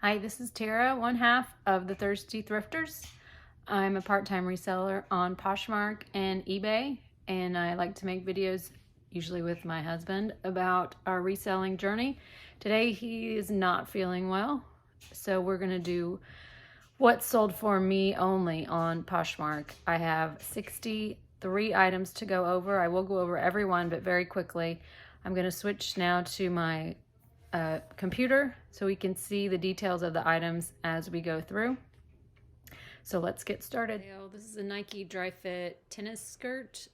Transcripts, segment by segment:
Hi, this is Tara, one half of the Thirsty Thrifters. I'm a part-time reseller on Poshmark and eBay, and I like to make videos, usually with my husband, about our reselling journey. Today he is not feeling well, so we're going to do what sold for me only on Poshmark. I have 63 items to go over. I will go over every one, but very quickly. I'm going to switch now to my computer so we can see the details of the items as we go through. So let's get started. This is a Nike dry fit tennis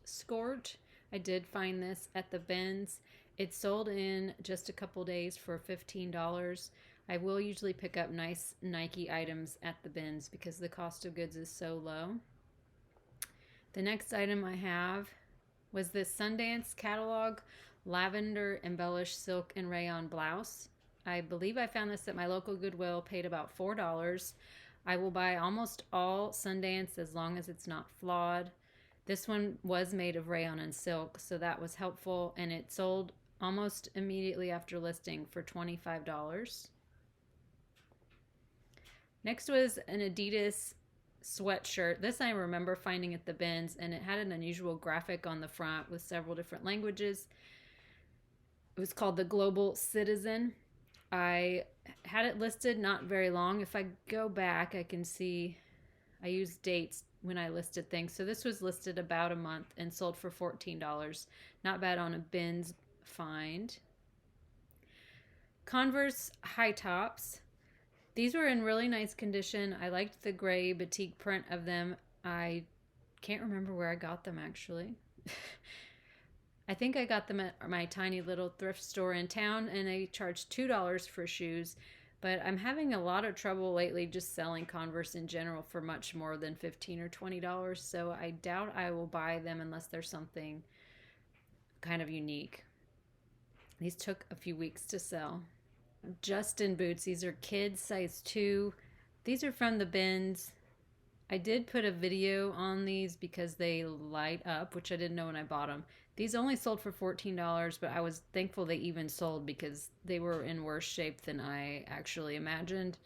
skirt. I did find this at the bins. It sold in just a couple days for $15. I will usually pick up nice Nike items at the bins because the cost of goods is so low. The next item I have was this Sundance catalog Lavender Embellished Silk and Rayon Blouse. I believe I found this at my local Goodwill, paid about $4. I will buy almost all Sundance as long as it's not flawed. This one was made of rayon and silk, so that was helpful, and it sold almost immediately after listing for $25. Next was an Adidas sweatshirt. This I remember finding at the bins, and it had an unusual graphic on the front with several different languages. It was called the Global Citizen. I had it listed not very long. If I go back, I can see I used dates when I listed things. So this was listed about a month and sold for $14. Not bad on a bins find. Converse high tops. These were in really nice condition. I liked the gray batik print of them. I can't remember where I got them actually. I think I got them at my tiny little thrift store in town, and they charged $2 for shoes. But I'm having a lot of trouble lately just selling Converse in general for much more than $15 or $20. So I doubt I will buy them unless there's something kind of unique. These took a few weeks to sell. Justin boots. These are kids size 2. These are from the bins. I did put a video on these because they light up, which I didn't know when I bought them. These only sold for $14, but I was thankful they even sold because they were in worse shape than I actually imagined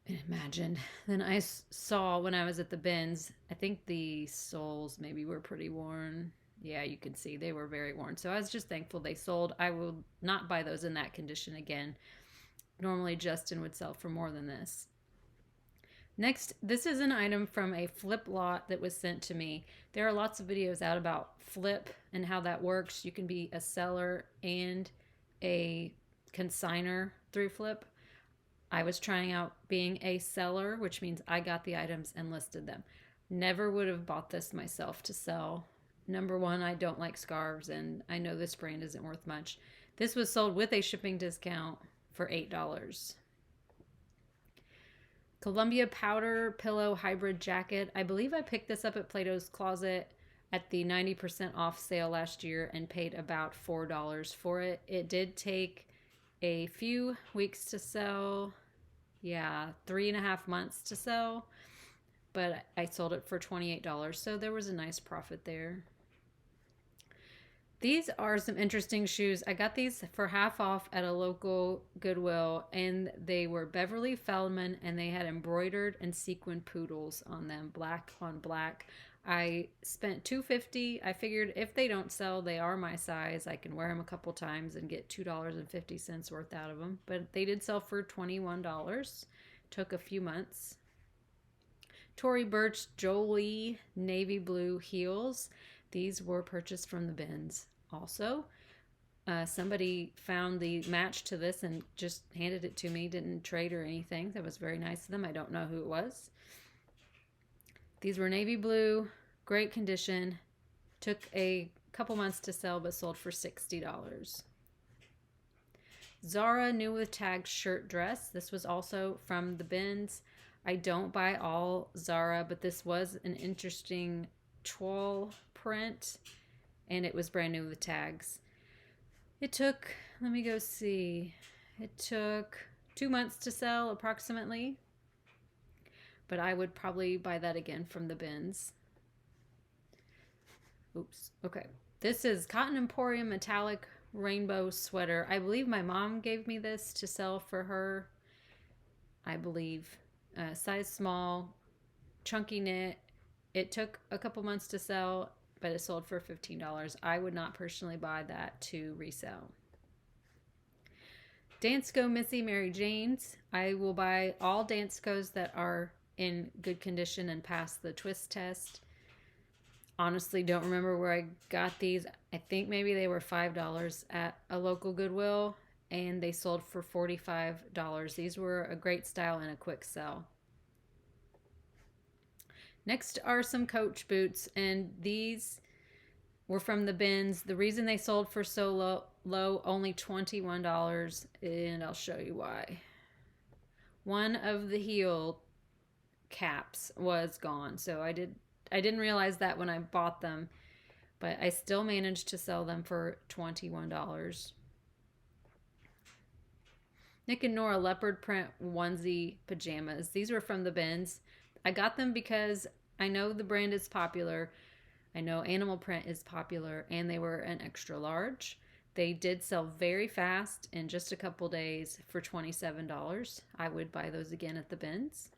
than I saw when I was at the bins. I think the soles maybe were pretty worn. Yeah, you can see they were very worn. So I was just thankful they sold. I will not buy those in that condition again. Normally Justin would sell for more than this. Next, this is an item from a flip lot that was sent to me. There are lots of videos out about flip and how that works. You can be a seller and a consigner through flip. I was trying out being a seller, which means I got the items and listed them. Never would have bought this myself to sell. Number one, I don't like scarves, and I know this brand isn't worth much. This was sold with a shipping discount for $8. Columbia powder pillow hybrid jacket. I believe I picked this up at Plato's Closet at the 90% off sale last year and paid about $4 for it. It did take a few weeks to sell. Yeah, 3.5 months to sell. But I sold it for $28, so there was a nice profit there. These are some interesting shoes. I got these for half off at a local Goodwill, and they were Beverly Feldman, and they had embroidered and sequined poodles on them, black on black. I spent $2.50. I figured if they don't sell, they are my size. I can wear them a couple times and get $2.50 worth out of them. But they did sell for $21. Took a few months. Tory Burch Jolie navy blue heels. These were purchased from the bins also. Somebody found the match to this and just handed it to me. Didn't trade or anything. That was very nice of them. I don't know who it was. These were navy blue, great condition. Took a couple months to sell, but sold for $60. Zara new with tagged shirt dress. This was also from the bins. I don't buy all Zara, but this was an interesting toile print, and it was brand new with tags. It took, let me go see, it took 2 months to sell approximately, but I would probably buy that again from the bins. Oops, okay. This is Cotton Emporium metallic rainbow sweater. I believe my mom gave me this to sell for her. I believe. Size small, chunky knit. It took a couple months to sell, but it sold for $15. I would not personally buy that to resell. Dansko Missy Mary Janes. I will buy all Danskos that are in good condition and pass the twist test. Honestly, don't remember where I got these. I think maybe they were $5 at a local Goodwill, and they sold for $45. These were a great style and a quick sell. Next are some Coach boots, and these were from the bins. The reason they sold for so low, only $21, and I'll show you why. One of the heel caps was gone, so I didn't realize that when I bought them, but I still managed to sell them for $21. Nick and Nora leopard print onesie pajamas. These were from the bins. I got them because I know the brand is popular. I know animal print is popular, and they were an extra large. They did sell very fast in just a couple days for $27. I would buy those again at the bins.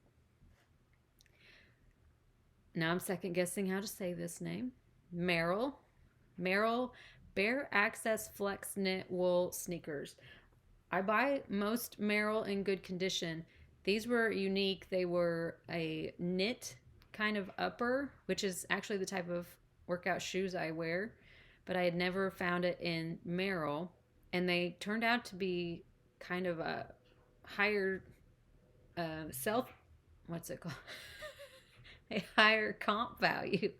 Now I'm second guessing how to say this name. Merrill Bare Access Flex Knit Wool Sneakers. I buy most Merrill in good condition. These were unique. They were a knit kind of upper, which is actually the type of workout shoes I wear, but I had never found it in Merrill, and they turned out to be kind of a higher what's it called? A higher comp value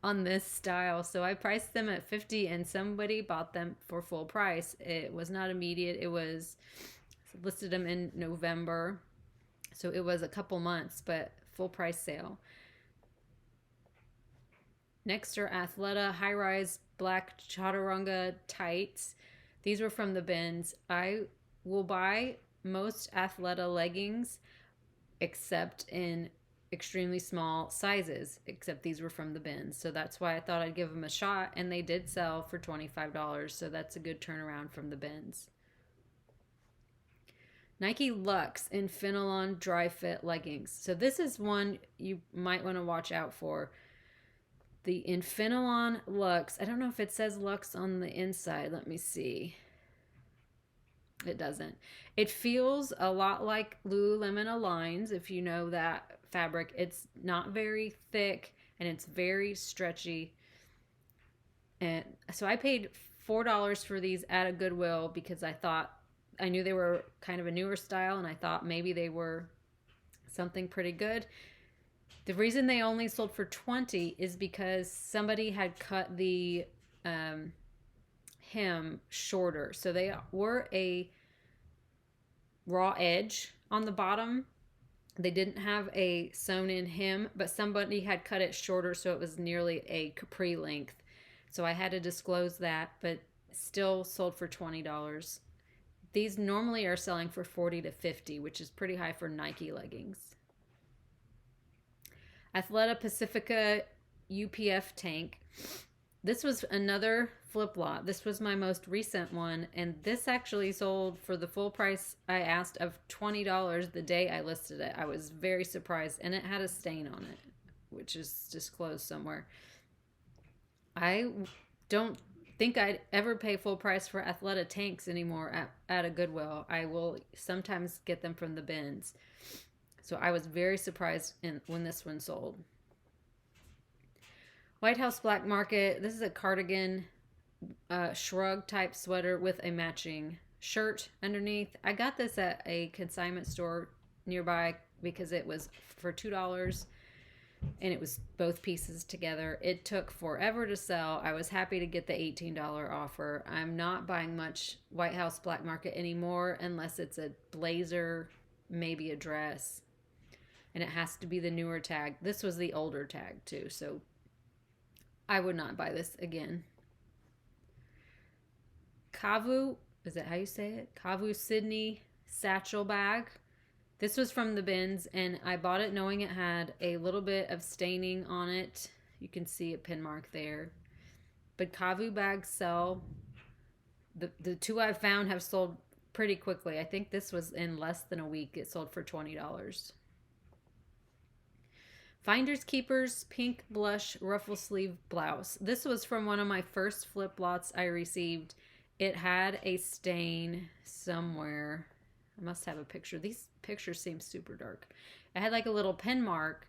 on this style. So I priced them at $50, and somebody bought them for full price. It was not immediate. It was listed them in November, so it was a couple months, but full price sale. Next are Athleta high-rise black Chaturanga tights. These were from the bins. I will buy most Athleta leggings except in extremely small sizes, except these were from the bins. So that's why I thought I'd give them a shot, and they did sell for $25. So that's a good turnaround from the bins. Nike Luxe Infinalon dry fit leggings. So this is one you might want to watch out for. The Infinalon Luxe. I don't know if it says Luxe on the inside. Let me see. It doesn't. It feels a lot like Lululemon Aligns, if you know that fabric. It's not very thick, and it's very stretchy. And so I paid $4 for these at a Goodwill because I knew they were kind of a newer style, and I thought maybe they were something pretty good. The reason they only sold for $20 is because somebody had cut the hem shorter. So they were a raw edge on the bottom. They didn't have a sewn in hem, but somebody had cut it shorter, so it was nearly a capri length. So I had to disclose that, but still sold for $20. These normally are selling for $40 to $50, which is pretty high for Nike leggings. Athleta Pacifica UPF tank. This was another flip lot. This was my most recent one, and this actually sold for the full price I asked of $20 the day I listed it. I was very surprised, and it had a stain on it, which is disclosed somewhere. I don't think I'd ever pay full price for Athleta tanks anymore at a Goodwill. I will sometimes get them from the bins. So I was very surprised when this one sold. White House Black Market. This is a cardigan shrug type sweater with a matching shirt underneath. I got this at a consignment store nearby because it was for $2, and it was both pieces together. It took forever to sell. I was happy to get the $18 offer. I'm not buying much White House Black Market anymore unless it's a blazer, maybe a dress, and it has to be the newer tag. This was the older tag too, so I would not buy this again. Kavu, is that how you say it? Kavu Sydney satchel bag. This was from the bins, and I bought it knowing it had a little bit of staining on it. You can see a pin mark there. But Kavu bags sell. The two I've found have sold pretty quickly. I think this was in less than a week. It sold for $20. Finders Keepers Pink Blush Ruffle Sleeve Blouse. This was from one of my first flip lots I received. It had a stain somewhere. I must have a picture. These pictures seem super dark. It had like a little pen mark.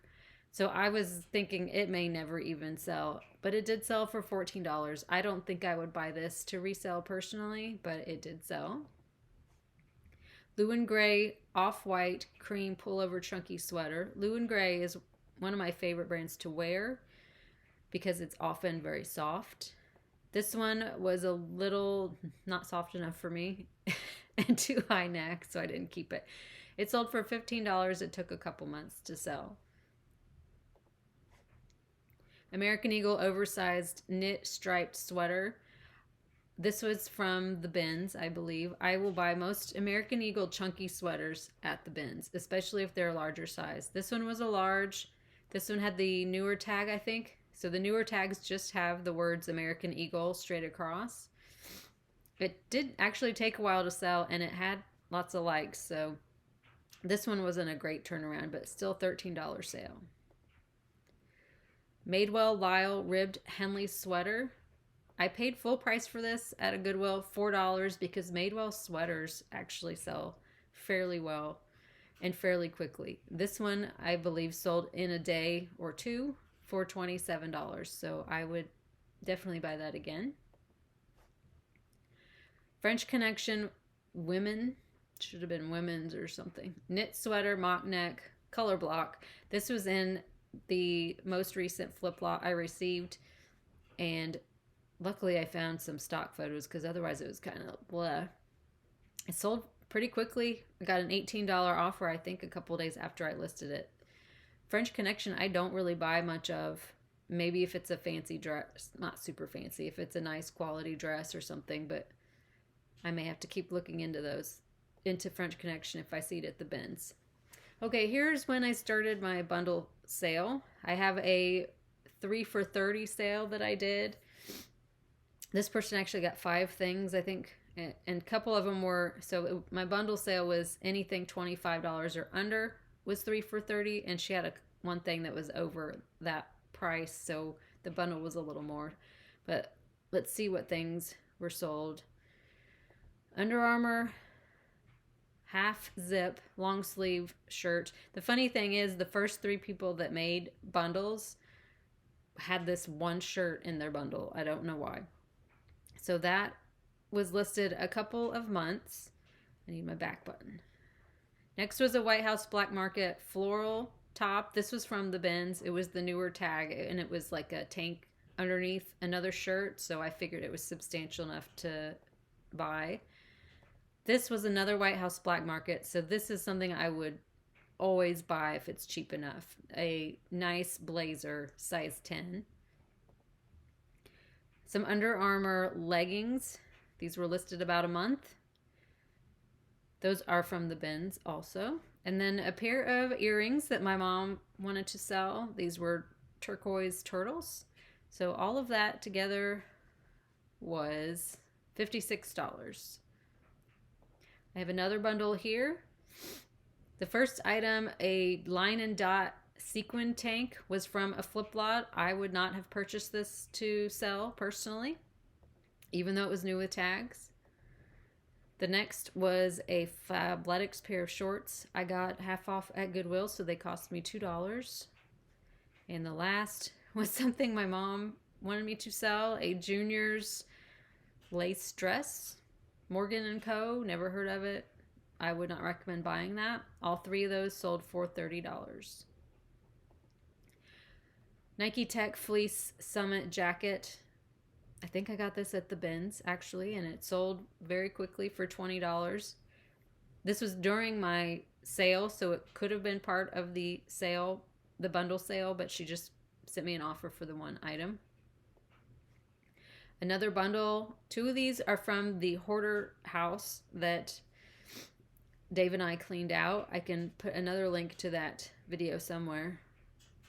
So I was thinking it may never even sell. But it did sell for $14. I don't think I would buy this to resell personally, but it did sell. Lewin Gray Off-White Cream Pullover Chunky Sweater. Lewin Gray is one of my favorite brands to wear because it's often very soft. This one was a little not soft enough for me and too high neck, so I didn't keep it. It sold for $15. It took a couple months to sell. American Eagle Oversized Knit Striped Sweater. This was from the bins, I believe. I will buy most American Eagle chunky sweaters at the bins, especially if they're a larger size. This one was a large. This one had the newer tag, I think. So the newer tags just have the words American Eagle straight across. It did actually take a while to sell, and it had lots of likes. So this one wasn't a great turnaround, but still $13 sale. Madewell Lyle Ribbed Henley Sweater. I paid full price for this at a Goodwill, $4, because Madewell sweaters actually sell fairly well and fairly quickly. This one, I believe, sold in a day or two for $27, so I would definitely buy that again. French Connection Women, should have been women's or something. Knit sweater, mock neck, color block. This was in the most recent flip lot I received, and luckily I found some stock photos because otherwise it was kind of blah. It sold pretty quickly. I got an $18 offer, I think, a couple days after I listed it. French Connection, I don't really buy much of. Maybe if it's a fancy dress, not super fancy, if it's a nice quality dress or something, but I may have to keep looking into those, into French Connection if I see it at the bins. Okay, here's when I started my bundle sale. I have a 3 for $30 sale that I did. This person actually got 5 things, I think, and a couple of them were, so my bundle sale was anything $25 or under was 3 for $30, and she had one thing that was over that price, so the bundle was a little more. But let's see what things were sold. Under Armour half zip long sleeve shirt. The funny thing is the first 3 people that made bundles had this one shirt in their bundle. I don't know why. So that was listed a couple of months. I need my back button. Next was a White House Black Market floral top. This was from the bins. It was the newer tag, and it was like a tank underneath another shirt, so I figured it was substantial enough to buy. This was another White House Black Market, so this is something I would always buy if it's cheap enough. A nice blazer, size 10. Some Under Armour leggings. These were listed about a month. Those are from the bins also. And then a pair of earrings that my mom wanted to sell. These were turquoise turtles. So all of that together was $56. I have another bundle here. The first item, a line and dot sequin tank, was from a flip lot. I would not have purchased this to sell personally, even though it was new with tags. The next was a Fabletics pair of shorts. I got half off at Goodwill, so they cost me $2. And the last was something my mom wanted me to sell, a Junior's lace dress. Morgan & Co., never heard of it. I would not recommend buying that. All 3 of those sold for $30. Nike Tech Fleece Summit Jacket. I think I got this at the bins, actually, and it sold very quickly for $20. This was during my sale, so it could have been part of the sale, the bundle sale, but she just sent me an offer for the one item. Another bundle. 2 of these are from the hoarder house that Dave and I cleaned out. I can put another link to that video somewhere.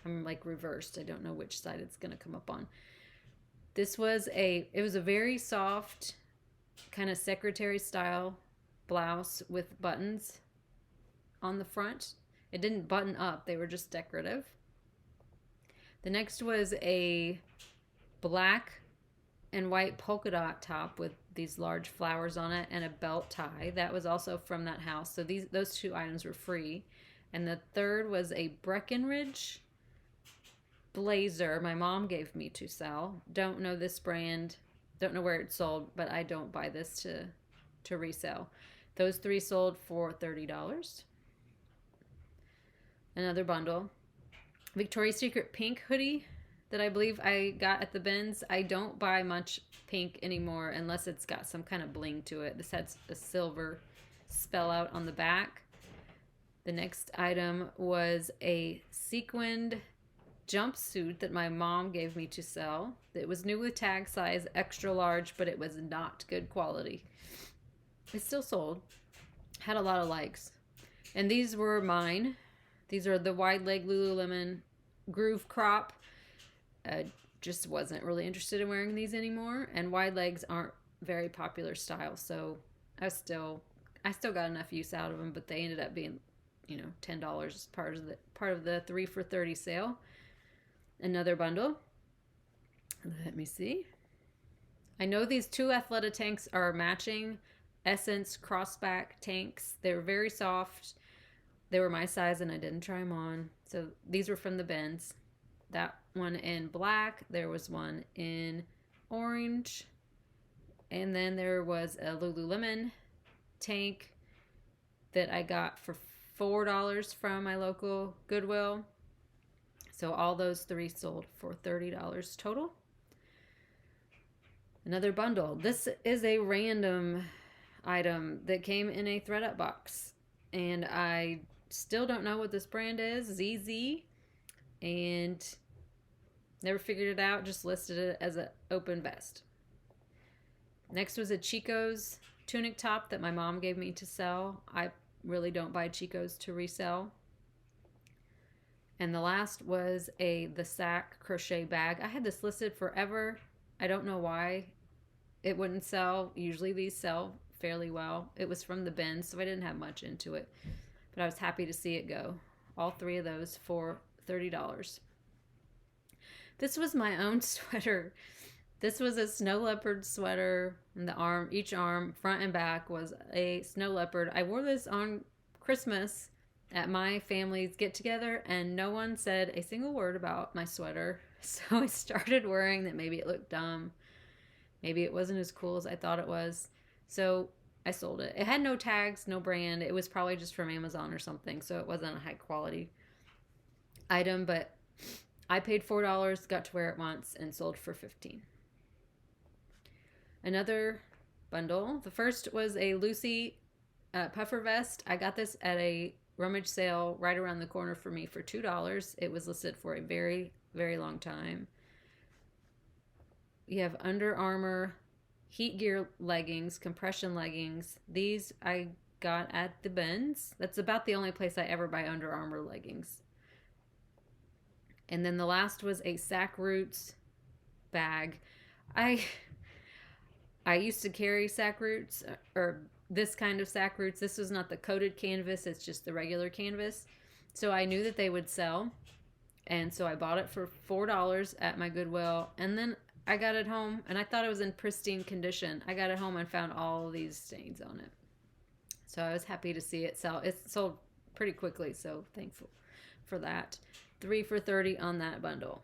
I'm like reversed. I don't know which side it's going to come up on. This was it was a very soft kind of secretary style blouse with buttons on the front. It didn't button up, they were just decorative. The next was a black and white polka dot top with these large flowers on it and a belt tie. That was also from that house. So those two items were free. And the third was a Breckenridge Blazer my mom gave me to sell. Don't know this brand. Don't know where it's sold, but I don't buy this to resell. Those three sold for $30. Another bundle. Victoria's Secret pink hoodie that I believe I got at the bins. I don't buy much pink anymore unless it's got some kind of bling to it. This has a silver spell out on the back. The next item was a sequined jumpsuit that my mom gave me to sell. It was new with tag size, extra large, but it was not good quality. It still sold. Had a lot of likes. And these were mine. These are the wide leg Lululemon groove crop. Just wasn't really interested in wearing these anymore. And wide legs aren't very popular style, so I still got enough use out of them, but they ended up being, you know, $10 as part of the 3 for $30 sale. Another bundle. Let me see. I know these two Athleta tanks are matching Essence crossback tanks. They were very soft. They were my size and I didn't try them on. So these were from the bins. That one in black. There was one in orange. And then there was a Lululemon tank that I got for $4 from my local Goodwill. So all those three sold for $30 total. Another bundle. This is a random item that came in a thread-up box. And I still don't know what this brand is. ZZ. And never figured it out. Just listed it as an open vest. Next was a Chico's tunic top that my mom gave me to sell. I really don't buy Chico's to resell. And the last was the Sack crochet bag. I had this listed forever. I don't know why it wouldn't sell. Usually these sell fairly well. It was from the bin, so I didn't have much into it. But I was happy to see it go. All three of those for $30. This was my own sweater. This was a snow leopard sweater. And each arm, front and back, was a snow leopard. I wore this on Christmas at my family's get-together, and no one said a single word about my sweater. So I started wearing that. Maybe it looked dumb. Maybe it wasn't as cool as I thought it was. So I sold it. It had no tags, no brand. It was probably just from Amazon or something, so it wasn't a high-quality item, but I paid $4, got to wear it once, and sold for $15. Another bundle. The first was a Luxe puffer vest. I got this at a rummage sale right around the corner for me for $2. It was listed for a very, very long time. You have Under Armour heat gear leggings, compression leggings. These I got at the bins. That's about the only place I ever buy Under Armour leggings. And then the last was a Sack Roots bag. I used to carry Sack Roots, or this kind of Sack Roots. This was not the coated canvas, it's just the regular canvas. So I knew that they would sell, and so I bought it for $4 at my Goodwill, and then I got it home, and I thought it was in pristine condition. I got it home and found all these stains on it. So I was happy to see it sell. It sold pretty quickly, so thankful for that. 3 for $30 on that bundle.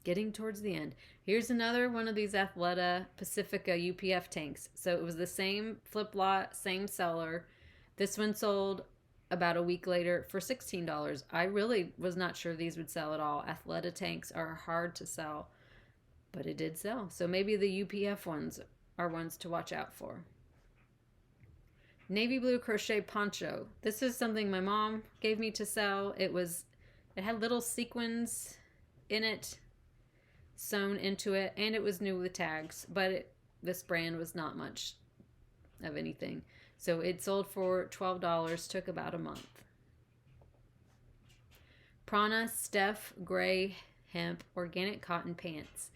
Getting towards the end. Here's another one of these Athleta Pacifica UPF tanks. So it was the same flip lot, same seller. This one sold about a week later for $16. I really was not sure these would sell at all. Athleta tanks are hard to sell, but it did sell. So maybe the UPF ones are ones to watch out for. Navy blue crochet poncho. This is something my mom gave me to sell. It had little sequins in it, sewn into it, and it was new with tags, but this brand was not much of anything. So it sold for $12, took about a month. Prana Steph Gray Hemp Organic Cotton Pants.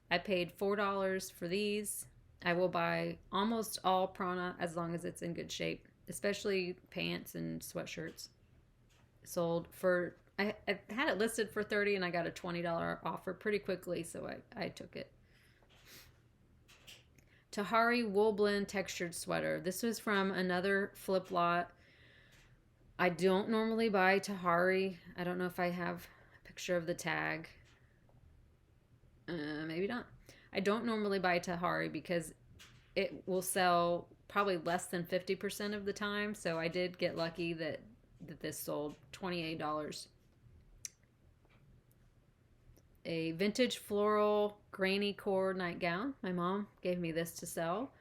I paid $4 for these. I will buy almost all prana as long as it's in good shape, especially pants and sweatshirts. Sold for, I had it listed for $30 and I got a $20 offer pretty quickly, so I took it. Tahari Wool Blend Textured Sweater. This was from another flip lot. I don't normally buy Tahari. I don't know if I have a picture of the tag. Maybe not. I don't normally buy Tahari because it will sell probably less than 50% of the time. So I did get lucky that this sold $28. A vintage floral granny core nightgown. My mom gave me this to sell,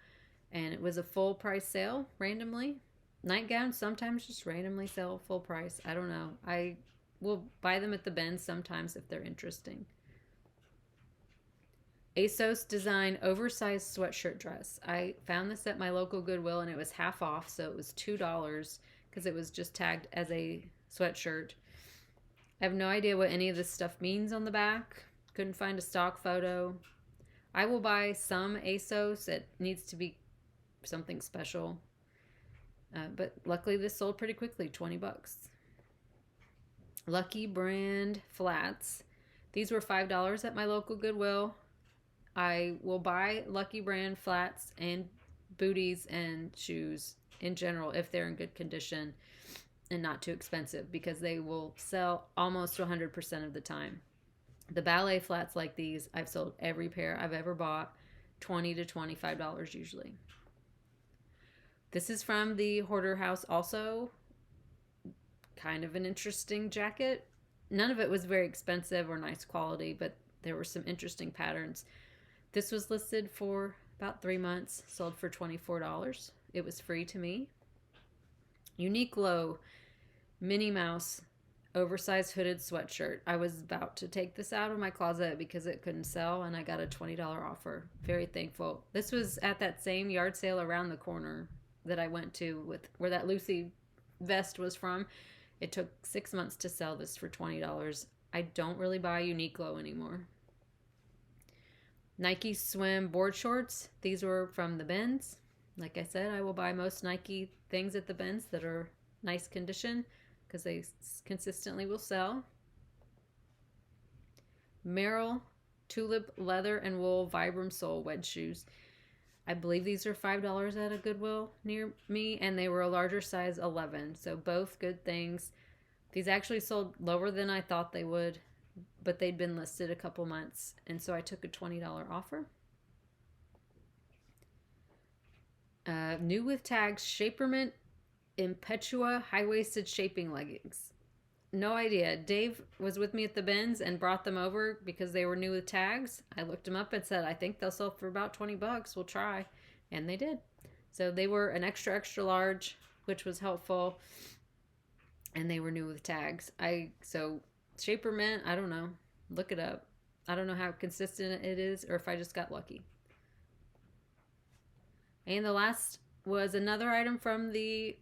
and it was a full price sale randomly. Nightgowns sometimes just randomly sell full price. I don't know. I will buy them at the bins sometimes if they're interesting. ASOS Design Oversized Sweatshirt Dress. I found this at my local Goodwill and it was half off, so it was $2 because it was just tagged as a sweatshirt. I have no idea what any of this stuff means on the back. Couldn't find a stock photo. I will buy some ASOS. It needs to be something special. But luckily this sold pretty quickly, 20 bucks. Lucky brand flats. These were $5 at my local Goodwill. I will buy Lucky brand flats and booties and shoes in general if they're in good condition and not too expensive, because they will sell almost 100% of the time. The ballet flats like these, I've sold every pair I've ever bought, $20 to $25 usually. This is from the Hoarder House also. Kind of an interesting jacket. None of it was very expensive or nice quality, but there were some interesting patterns. This was listed for about 3 months, sold for $24. It was free to me. Uniqlo Minnie Mouse oversized hooded sweatshirt. I was about to take this out of my closet because it couldn't sell, and I got a $20 offer. Very thankful. This was at that same yard sale around the corner that I went to with where that Lucy vest was from. It took 6 months to sell this for $20. I don't really buy Uniqlo anymore. Nike swim board shorts. These were from the bins. Like I said, I will buy most Nike things at the bins that are nice condition because they consistently will sell. Merrell Tulip leather and wool Vibram sole wedge shoes. I believe these are $5 at a Goodwill near me, and they were a larger size 11. So both good things. These actually sold lower than I thought they would, but they'd been listed a couple months, and so I took a $20 offer. New with tags, Shapermint Impetua high-waisted shaping leggings. No idea. Dave was with me at the bins and brought them over because they were new with tags. I looked them up and said, I think they'll sell for about 20 bucks. We'll try. And they did. So they were an extra, extra large, which was helpful. And they were new with tags. So Shapermint, I don't know. Look it up. I don't know how consistent it is or if I just got lucky. And the last was another item from the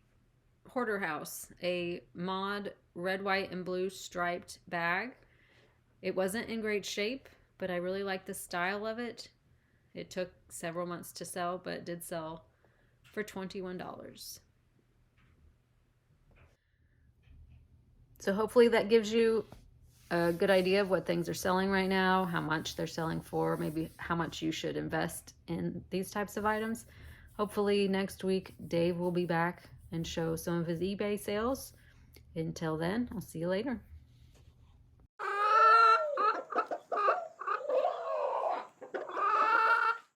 Hoarder House, a mod red, white, and blue striped bag. It wasn't in great shape, but I really liked the style of it. It took several months to sell, but it did sell for $21. So hopefully that gives you a good idea of what things are selling right now, how much they're selling for, maybe how much you should invest in these types of items. Hopefully next week Dave will be back and show some of his eBay sales. Until then, I'll see you later.